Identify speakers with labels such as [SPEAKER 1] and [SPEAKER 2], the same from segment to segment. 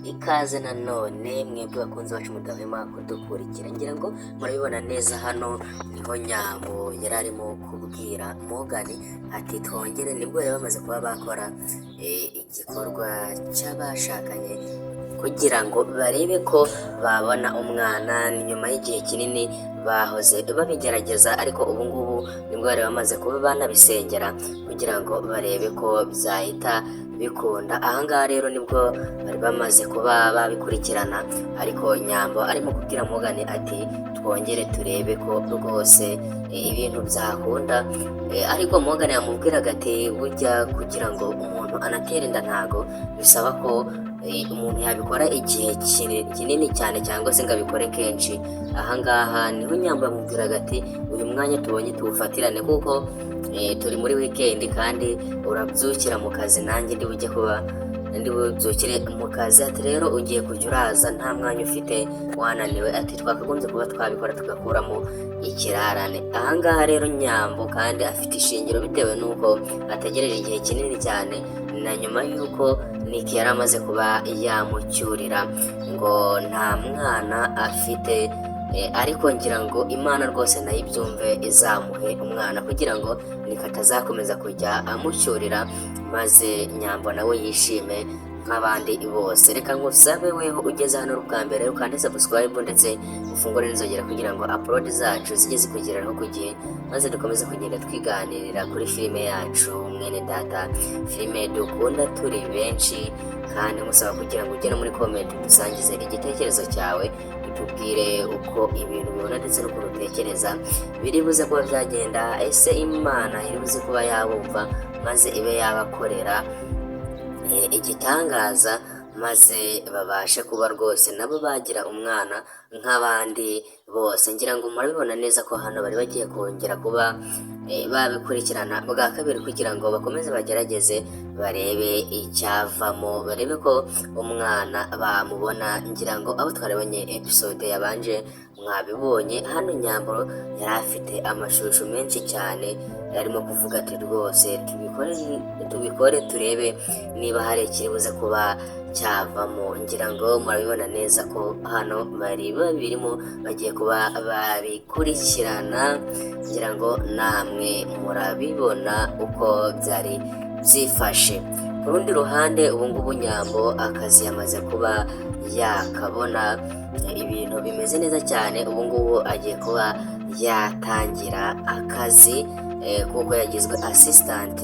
[SPEAKER 1] Ikaze nanone mwebwe bakunzi bacu mudahwema kudukurikira, ngira ngo murabibona neza hano niho Nyambo yari arimo kubwira Morgan ati twongere, nibwo rero bamaze kuba bakora igikorwa cy'abashakanye kugira ngo barebe ko babona umwana. Ni nyuma y'igihe kinini bahoze babigerageza, ariko ubu ngubu nibwo bari bamaze kuba banabisengera kugira ngo barebe ko byahita bikunda. Ahangaha rero nibwo bari bamaze kuba babikurikirana, ariko Nyambo arimo kubwira Morgan ati twongere turebe ko rwose ibintu byakunda. Ariko Morgan yamubwiraga ati burya kugira ngo umuntu anatere inda ntago bisaba ko umuntu yabikora igihe kinini cyane cyangwa se ngo abikore kenshi. Ahangaha niho Nyambo yamubwiraga ati uyu mwanya tubonye tuwufatirane, kuko turi muri weekend kandi urabyukira mu kazi, nanjye ndi bubyukire mu kazi. Ati rero ugiye kujya uraza nta mwanya ufite wananiwe, ati twakagombye kuba twabikora tugakuramo ikirarane. Ahangaha rero Nyambo kandi afite ishingiro bitewe n'uko ategereje igihe kinini cyane, na nyuma y'uko Nick yari amaze kuba yamucyurira ngo nta mwana afite. Ariko ngira ngo Imana rwose nayo ibyumve izamuhe umwana kugira ngo Nick atazakomeza kujya amucyurira, maze Nyambo nawe yishime nk'abandi bose. Reka ngusabe weho ugeze hano bwa mbere ukande subscribe ndetse ufungure n'inzogera kugira ngo upload zacu zijye zikugereraho ku gihe, maze dukomeze kugenda twiganirira kuri filime yacu Mwenedata, filime dukunda turi benshi. Kandi musaba kugira ngo ugere muri comment dusangize igitekerezo cyawe, utubwire uko ibintu bibona ndetse n'ukuntu utekereza biri buze kuba byagenda. Ese Imana iri buze kuba yabumva maze ibe yabakorera igitangaza, maze babashe kuba rwose nabo bagira umwana nk'abandi bose. Ngira ngo murabibona neza ko hano bari bagiye kongera kuba babikurikirana bwa kabiri kugira ngo bakomeze bagerageze barebe icyavamo, barebe ko umwana bamubona. Ngira ngo abo twarabonye episode yabanje mwabibonye, hano Nyambo yari afite amashusho menshi cyane, yarimo kuvuga ati rwose tubikore turebe niba hari ikiri buze kuba cyavamo. Ngira ngo murabibona neza ko hano bari babirimo bagiye kuba babikurikirana, ngira ngo namwe murabibona uko byari byifashe. Ku rundi ruhande ubu ngubu Nyambo akazi yamaze kuba yakabona, ibintu bimeze neza cyane. Ubu ngubu agiye kuba yatangira akazi kuko yagizwe assistant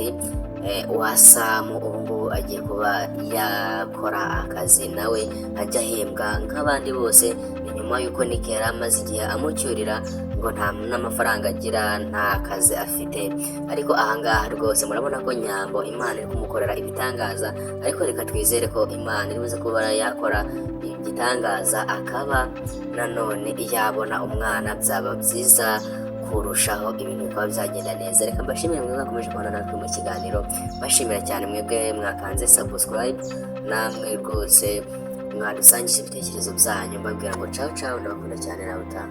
[SPEAKER 1] wa Sam. Ubu ngubu agiye kuba yakora akazi nawe ajya ahembwa nk'abandi bose. Ni nyuma y'uko Nick yari amaze igihe amucyurira ngo nta n'amafaranga agira, nta kazi afite. Ariko ahangaha rwose murabona ko Nyambo Imana iri kumukorera ibitangaza, ariko reka twizere ko Imana iri buze kuba yakora igitangaza akaba nanone yabona umwana, byaba byiza kurushaho, ibintu bikaba byagenda neza. Reka mbashimire mwebwe mwakomeje kubana natwe mu kiganiro, bashimira cyane mwebwe mwakanze subscribe, namwe rwose mwadusangije ibitekerezo byanyu, mbabwira ngo ciao ciao, ndabakunda cyane nawe utaha.